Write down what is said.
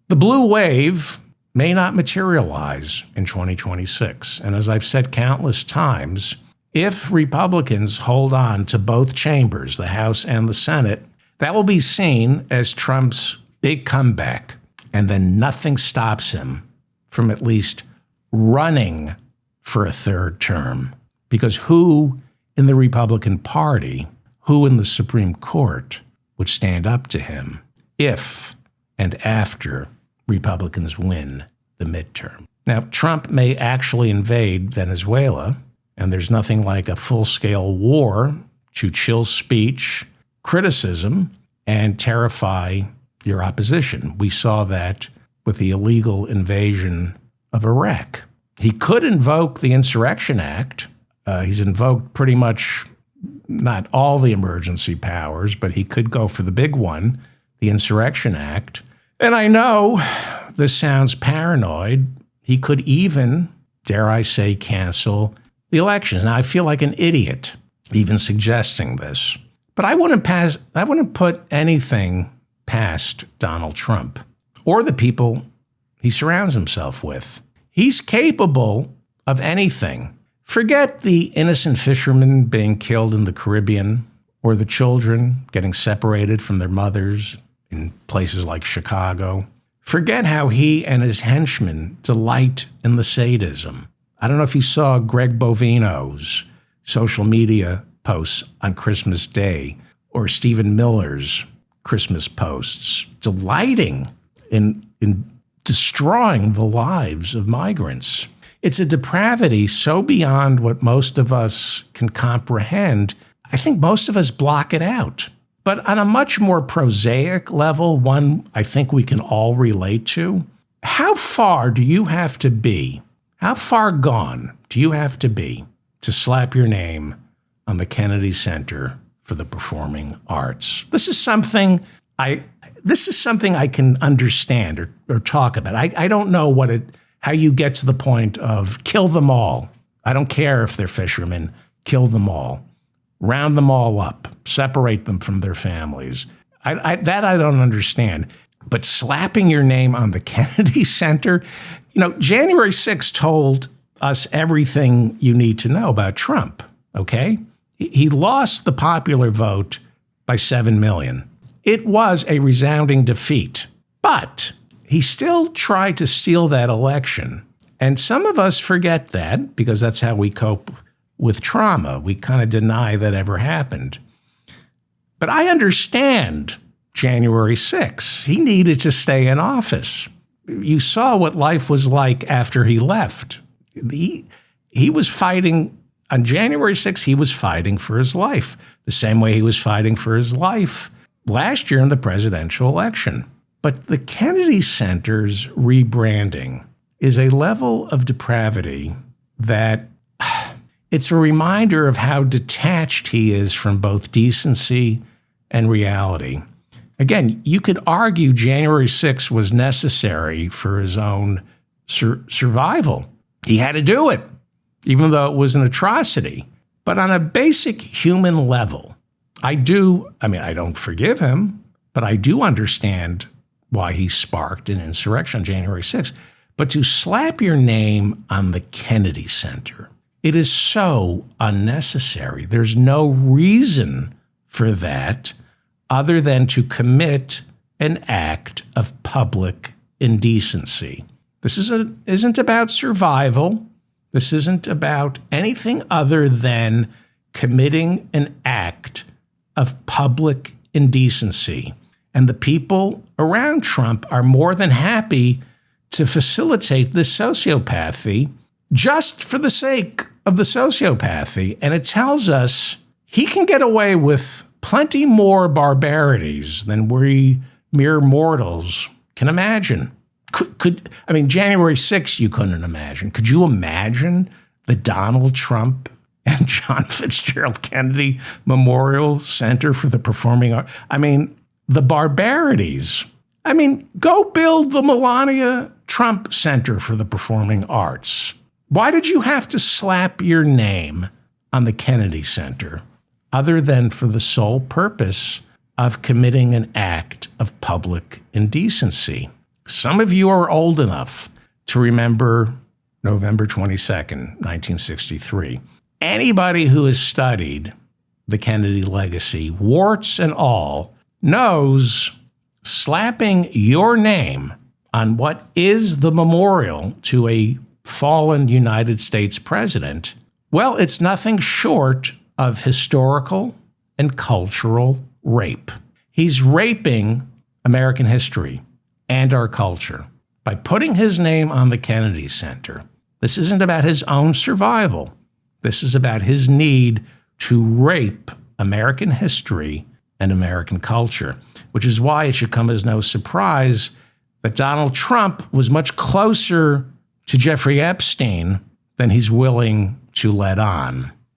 The blue wave may not materialize in 2026. And as I've said countless times, if Republicans hold on to both chambers, the House and the Senate, that will be seen as Trump's big comeback. And then nothing stops him from at least running for a third term. Because who in the Republican Party, who in the Supreme Court would stand up to him if and after Republicans win the midterm? Now, Trump may actually invade Venezuela, and there's nothing like a full-scale war to chill speech, criticism, and terrify your opposition. We saw that with the illegal invasion of Iraq. He could invoke the Insurrection Act. He's invoked pretty much not all the emergency powers, but he could go for the big one, the Insurrection Act. And I know this sounds paranoid. He could even, dare I say, cancel the elections. Now, I feel like an idiot even suggesting this, but I wouldn't put anything past Donald Trump or the people he surrounds himself with. He's capable of anything. Forget the innocent fishermen being killed in the Caribbean or the children getting separated from their mothers in places like Chicago. Forget how he and his henchmen delight in the sadism. I don't know if you saw Greg Bovino's social media posts on Christmas Day or Stephen Miller's Christmas posts, delighting in destroying the lives of migrants. It's a depravity so beyond what most of us can comprehend. I think most of us block it out. But on a much more prosaic level, one I think we can all relate to, how far do you have to be? How far gone do you have to be to slap your name on the Kennedy Center for the Performing Arts? This is something I can understand or talk about. I don't know how you get to the point of kill them all. I don't care if they're fishermen, kill them all. Round them all up, separate them from their families. I don't understand. But slapping your name on the Kennedy Center, January 6th told us everything you need to know about Trump, okay? He lost the popular vote by 7 million. It was a resounding defeat, but he still tried to steal that election. And some of us forget that because that's how we cope with trauma. We kind of deny that ever happened. But I understand January 6th. He needed to stay in office. You saw what life was like after he left. He was fighting, on January 6th, he was fighting for his life, the same way he was fighting for his life last year in the presidential election. But the Kennedy Center's rebranding is a level of depravity that it's a reminder of how detached he is from both decency and reality. Again, you could argue January 6th was necessary for his own survival. He had to do it, even though it was an atrocity. But on a basic human level, I don't forgive him, but I do understand why he sparked an insurrection on January 6th. But to slap your name on the Kennedy Center, it is so unnecessary. There's no reason for that other than to commit an act of public indecency. This isn't about survival. This isn't about anything other than committing an act of public indecency. And the people around Trump are more than happy to facilitate this sociopathy just for the sake of the sociopathy. And it tells us he can get away with plenty more barbarities than we mere mortals can imagine. January 6th, you couldn't imagine. Could you imagine the Donald Trump and John Fitzgerald Kennedy Memorial Center for the Performing Arts? The barbarities. Go build the Melania Trump Center for the Performing Arts. Why did you have to slap your name on the Kennedy Center other than for the sole purpose of committing an act of public indecency? Some of you are old enough to remember November 22nd, 1963. Anybody who has studied the Kennedy legacy, warts and all, knows slapping your name on what is the memorial to a fallen United States president, well, it's nothing short of historical and cultural rape. He's raping American history and our culture by putting his name on the Kennedy Center. This isn't about his own survival. This is about his need to rape American history and American culture, which is why it should come as no surprise that Donald Trump was much closer to Jeffrey Epstein than he's willing to let on.